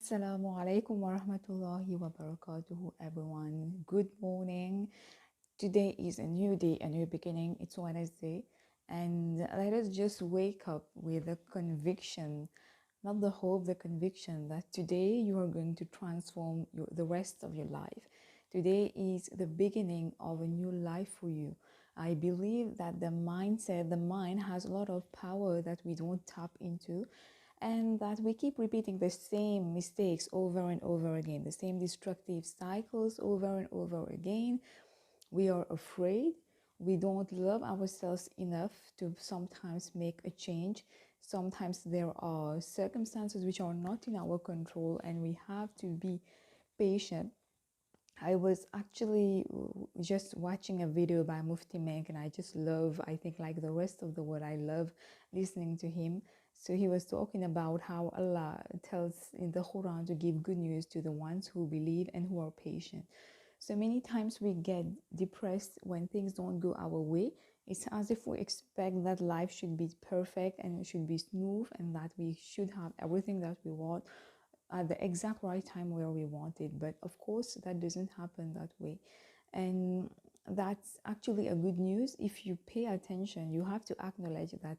Assalamu alaikum wa rahmatullahi wa barakatuhu, everyone. Good morning. Today is a new day, a new beginning. It's Wednesday, and let us just wake up with the conviction, not the hope, the conviction that today you are going to transform the rest of your life. Today is the beginning of a new life for you. I believe that the mindset, the mind has a lot of power that we don't tap into, and that we keep repeating the same mistakes over and over again, the same destructive cycles over and over again. We are afraid. We don't love ourselves enough to sometimes make a change. Sometimes there are circumstances which are not in our control, and we have to be patient. I was actually just watching a video by Mufti Menk, and I just love, I think, like the rest of the world, I love listening to him. So he was talking about how Allah tells in the Quran to give good news to the ones who believe and who are patient. So many times we get depressed when things don't go our way. It's as if we expect that life should be perfect and it should be smooth and that we should have everything that we want at the exact right time where we want it. But of course, that doesn't happen that way. And that's actually a good news. If you pay attention, you have to acknowledge that,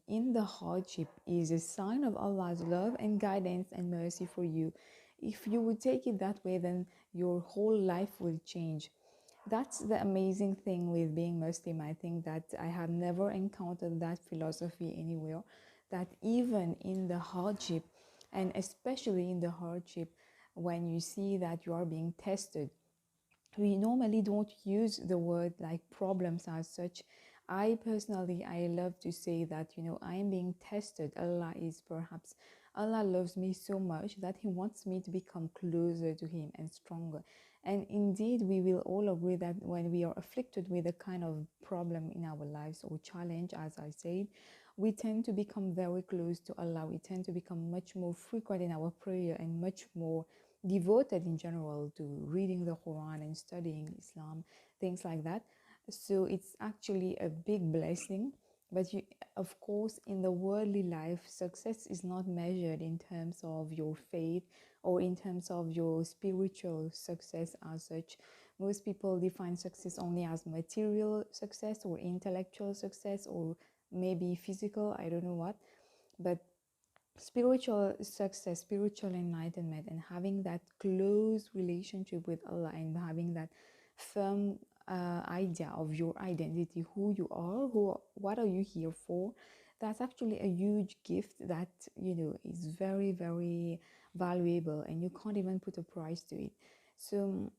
in the hardship is a sign of Allah's love and guidance and mercy for you. If you would take it that way, then your whole life will change. That's the amazing thing with being Muslim. I think that I have never encountered that philosophy anywhere. That even in the hardship, and especially in the hardship, when you see that you are being tested, we normally don't use the word like problems as such. I personally, I love to say that, I am being tested. Allah loves me so much that he wants me to become closer to him and stronger. And indeed, we will all agree that when we are afflicted with a kind of problem in our lives or challenge, as I said, we tend to become very close to Allah. We tend to become much more frequent in our prayer and much more devoted in general to reading the Quran and studying Islam, things like that. So it's actually a big blessing. But of course, in the worldly life, success is not measured in terms of your faith or in terms of your spiritual success as such. Most people define success only as material success or intellectual success or maybe physical, I don't know what. But spiritual success, spiritual enlightenment, and having that close relationship with Allah and having that firm idea of your identity, who you are, what are you here for, that's actually a huge gift that is very, very valuable, and you can't even put a price to it. So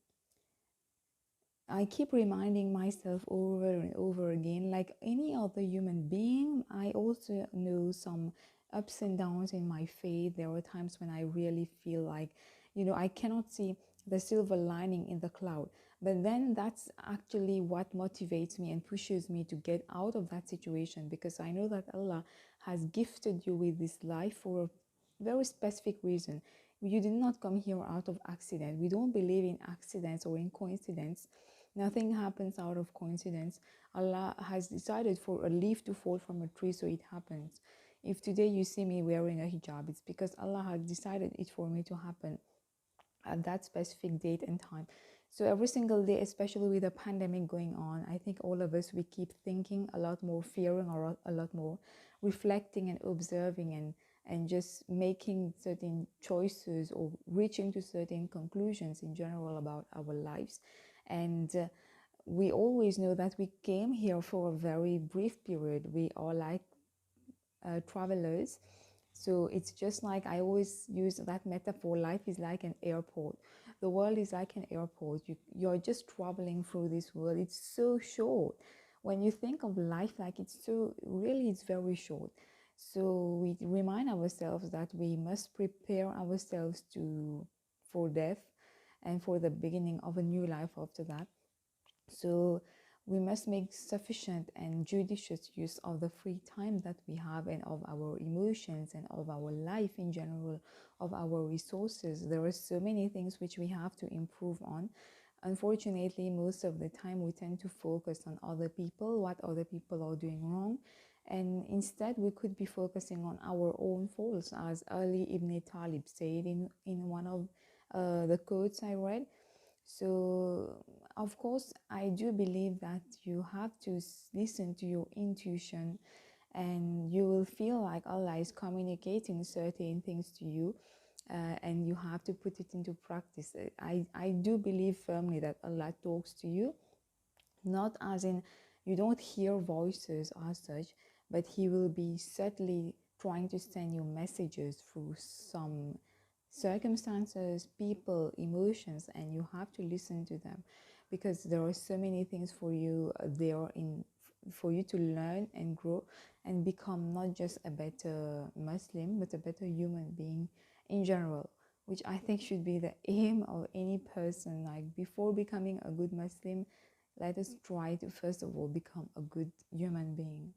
I keep reminding myself over and over again, like any other human being, I also know some ups and downs in my faith. There are times when I really feel like, I cannot see the silver lining in the cloud. But then that's actually what motivates me and pushes me to get out of that situation, because I know that Allah has gifted you with this life for a very specific reason. You did not come here out of accident. We don't believe in accidents or in coincidence. Nothing happens out of coincidence. Allah has decided for a leaf to fall from a tree, so it happens. If today you see me wearing a hijab, it's because Allah has decided it for me to happen at that specific date and time. So every single day, especially with the pandemic going on, I think all of us, we keep thinking a lot more, fearing a lot more, reflecting and observing, and just making certain choices or reaching to certain conclusions in general about our lives. And we always know that we came here for a very brief period. We are like travelers. So it's just like, I always use that metaphor, life is like an airport. The world is like an airport. You're just traveling through this world. It's so short. When you think of life, like it's very short. So we remind ourselves that we must prepare ourselves for death and for the beginning of a new life after that. So we must make sufficient and judicious use of the free time that we have, and of our emotions, and of our life in general, of our resources. There are so many things which we have to improve on. Unfortunately, most of the time we tend to focus on other people, what other people are doing wrong, and instead we could be focusing on our own faults, as Ali Ibn Talib said in one of the quotes I read. So of course I do believe that you have to listen to your intuition, and you will feel like Allah is communicating certain things to you, and you have to put it into practice. I do believe firmly that Allah talks to you, not as in you don't hear voices as such, but He will be subtly trying to send you messages through some circumstances, people, emotions, and you have to listen to them, because there are so many things for you there in for you to learn and grow and become not just a better Muslim but a better human being in general, which I think should be the aim of any person. Like, before becoming a good Muslim, let us try to first of all become a good human being.